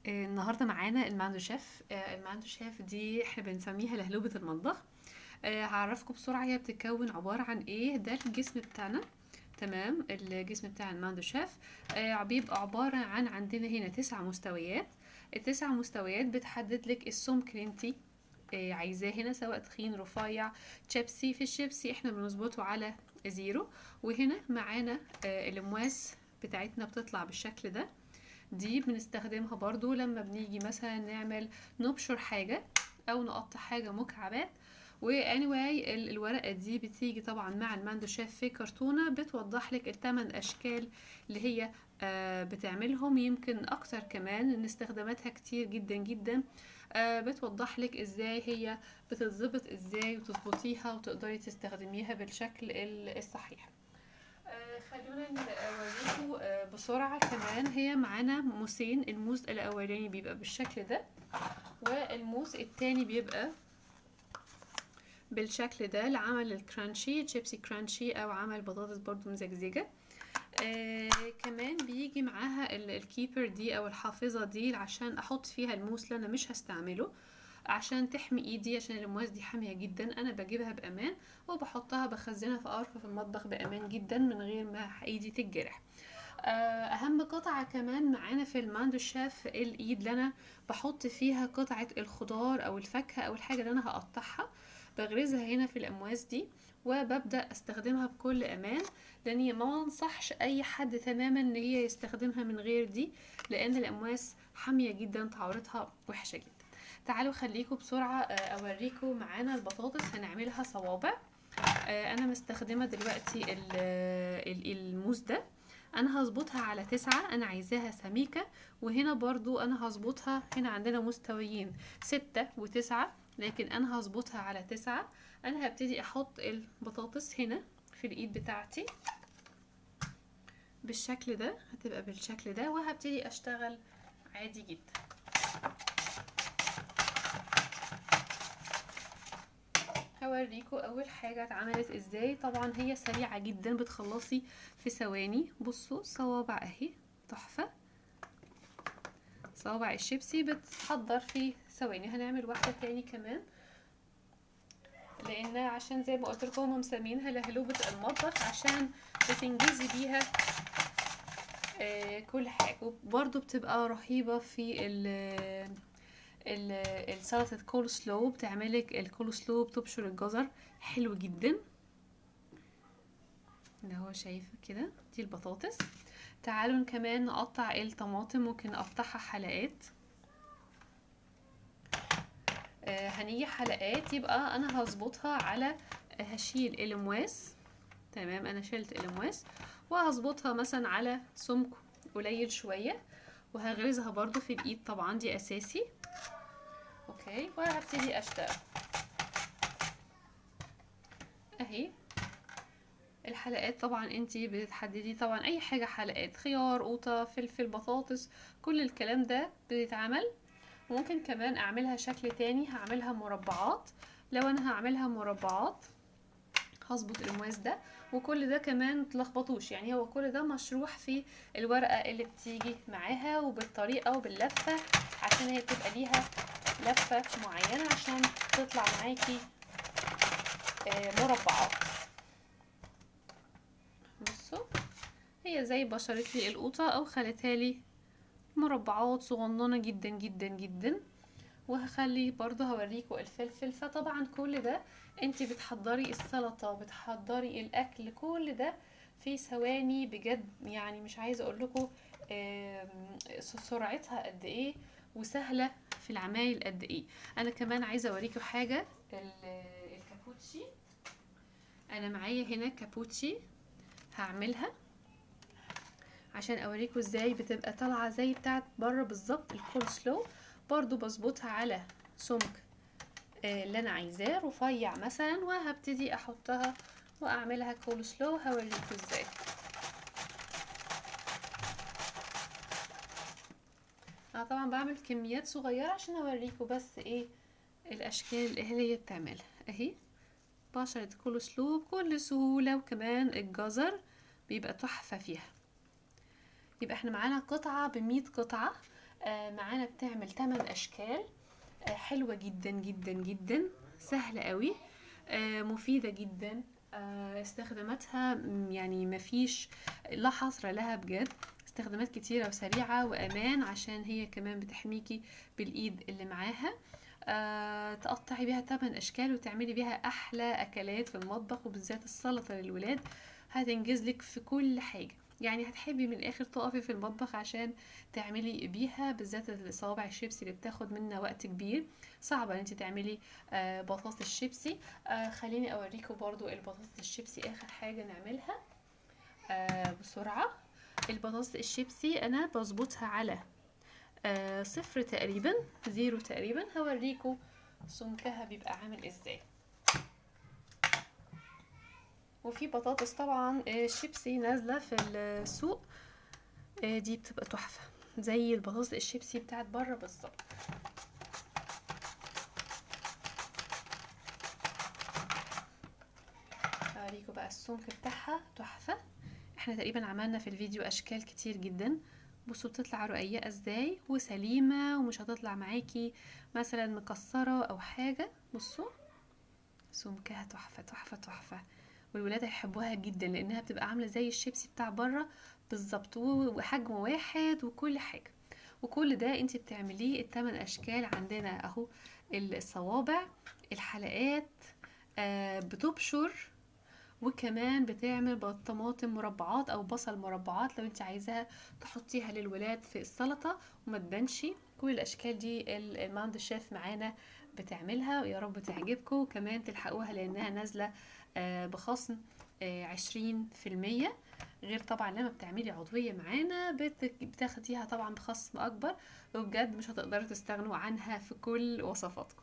النهارده معانا الماندو شيف. الماندو شيف دي احنا بنسميها لهلوبة المطبخ. هعرفكم بسرعة هي بتتكون عبارة عن ايه. ده الجسم بتاعنا. تمام، الجسم بتاع الماندو شيف بيبقى عبارة عن عندنا هنا 9 مستويات. ال9 مستويات بتحدد لك السمك اللي انتي عايزاه هنا، سواء تخين رفيع. شيبسي، في الشيبسي احنا بنظبطه على 0. وهنا معانا الامواس بتاعتنا بتطلع بالشكل ده. دي بنستخدمها برضو لما بنيجي مثلا نبشر حاجة او نقطع حاجة مكعبات. anyway الورقة دي بتيجي طبعا مع الماندو شيف في كرتونة بتوضح لك ال8 اشكال اللي هي بتعملهم، يمكن اكتر كمان ان استخداماتها كتير جدا جدا. بتوضح لك ازاي هي بتتظبط ازاي وتظبطيها وتقدري تستخدميها بالشكل الصحيح. خلونا اوريكم بسرعة كمان. هي معانا موسين، الموس الاولاني بيبقى بالشكل ده، والموس التاني بيبقى بالشكل ده لعمل الكرانشي، شيبسي كرانشي او عمل بطاطس برضو مزجزجة. كمان بيجي معاها الكيبر دي او الحافظة دي عشان احط فيها الموس اللي انا مش هستعمله، عشان تحمي ايدي، عشان المواس دي حامية جدا. انا بجيبها بامان وبحطها بخزنها في ارفف المطبخ بامان جدا من غير ما ايدي تتجرح. اهم قطعة كمان معانا في الماندو شيف الايد اللي انا بحط فيها قطعة الخضار او الفاكهة او الحاجة اللي انا هقطعها، بغرزها هنا في الامواس دي وببدأ استخدمها بكل امان، لاني ما انصحش اي حد تماما ان هي يستخدمها من غير دي، لان الامواس حامية جدا، تعورتها وحشة جدا. تعالوا خليكم بسرعة اوريكم. معانا البطاطس هنعملها صوابع. انا مستخدمة دلوقتي الموس ده. انا هظبطها على 9، انا عايزاها سميكة. وهنا برضو انا هظبطها، هنا عندنا مستويين 6 و9، لكن انا هظبطها على 9. انا هبتدي احط البطاطس هنا في الايد بتاعتي بالشكل ده، هتبقى بالشكل ده، وهبتدي اشتغل عادي جدا. هوريكم اول حاجة اتعملت ازاي. طبعا هي سريعة جدا، بتخلصي في ثواني. بصوا صوابع اهي تحفة، صوابع الشيبسي بتحضر في ثواني. هنعمل واحدة تاني كمان، لان عشان زي ما قلت لكم هم مسمينها لهلوبة المطبخ عشان بتنجزي بيها كل حاجة. وبرضو بتبقى رهيبة في السلطة كول سلو، بتعملك الكول سلو، بتبشر الجزر حلو جدا. ده هو شايفه كده، دي البطاطس. تعالوا كمان نقطع الطماطم، ممكن نقطعها حلقات. هنيجي حلقات، يبقى انا هظبطها على، هشيل الامواس. تمام، انا شلت الامواس وهظبطها مثلا على سمك قليل شوية، وهغرزها برضو في الايد، طبعا دي اساسي. اوكي، وهبتدي اشتغل اهي. الحلقات طبعا انتي بتحددي طبعا اي حاجة، حلقات خيار، قوطة، فلفل، بطاطس، كل الكلام ده بيتعمل. ممكن كمان اعملها شكل تاني، هعملها مربعات. لو انا هعملها مربعات هظبط المواس ده، وكل ده كمان متلخبطوش، يعني هو كل ده مشروح في الورقة اللي بتيجي معاها، وبالطريقة وباللفة، عشان هي بتبقى ليها لفة معينة عشان تطلع معاكي مربعات. بصوا، هي زي بشرت لي القوطة او خلتها لي مربعات صغننة جدا جدا جدا. وهخلي برضو هوريكم الفلفل. فطبعا كل ده انتي بتحضري السلطة وبتحضري الاكل، كل ده في ثواني بجد. يعني مش عايزة اقول لكم سرعتها قد ايه وسهلة في العمايل قد ايه. انا كمان عايزة اوريكم حاجة، الكابوتشي. انا معايا هنا كابوتشي هعملها عشان اوريكم ازاي بتبقى طالعه زي بتاعت بره بالظبط. الكول سلو برضو بظبطها على سمك اللي انا عايزاه رفيع مثلا، وهبتدي احطها واعملها كول سلو. هوريكم ازاي. انا طبعا بعمل كميات صغيره عشان اوريكم بس ايه الاشكال اللي هي بتعملها اهي. بشرة كول سلو بكل سهوله، وكمان الجزر بيبقى تحفه فيها. يبقى احنا معانا قطعة ب100 قطعة. معانا بتعمل 8 اشكال. حلوة جدا جدا جدا، سهلة قوي، مفيدة جدا. استخداماتها يعني مفيش لا حصر لها بجد. استخدامات كتيرة وسريعة وأمان، عشان هي كمان بتحميكي بالإيد اللي معاها. تقطعي بيها 8 أشكال وتعملي بيها أحلى أكلات في المطبخ، وبالذات السلطة للولاد هتنجزلك في كل حاجة. يعني هتحبي من الآخر تقفي في المطبخ عشان تعملي بيها، بالذات الصوابع الشيبسي اللي بتاخد منا وقت كبير. صعبة ان انت تعملي بطاطس الشيبسي. خليني اوريكم برضو البطاطس الشيبسي اخر حاجة نعملها بسرعة. البطاطس الشيبسي انا بظبطها على 0 تقريبا، 0 تقريبا. هوريكم سمكها بيبقى عامل ازاي. وفي بطاطس طبعا شيبسي نازلة في السوق، دي بتبقى تحفة زي البطاطس الشيبسي بتاعت بره بالظبط. اوريكم بقى السمك بتاعها تحفة. احنا تقريبا عملنا في الفيديو اشكال كتير جدا. بصوا بتطلع رقيقة ازاي وسليمة، ومش هتطلع معاكي مثلا مكسرة او حاجة. بصوا سمكها تحفة تحفة تحفة، والولاد هيحبوها جدا لانها بتبقى عاملة زي الشيبسي بتاع بره بالظبط، وحجم واحد وكل حاجة. وكل ده انت بتعمليه ال8 اشكال عندنا اهو. الصوابع، الحلقات، بتبشر، وكمان بتعمل طماطم مربعات او بصل مربعات لو انت عايزاها تحطيها للولاد في السلطة وما تبانش. كل الاشكال دي الماند شيف معانا بتعملها، ويا رب تعجبكم. كمان تلحقوها لانها نازلة بخصم 20%. غير طبعا لما بتعملي عضوية معانا بتاخديها طبعا بخصم اكبر، وبجد مش هتقدروا تستغنوا عنها في كل وصفاتكم.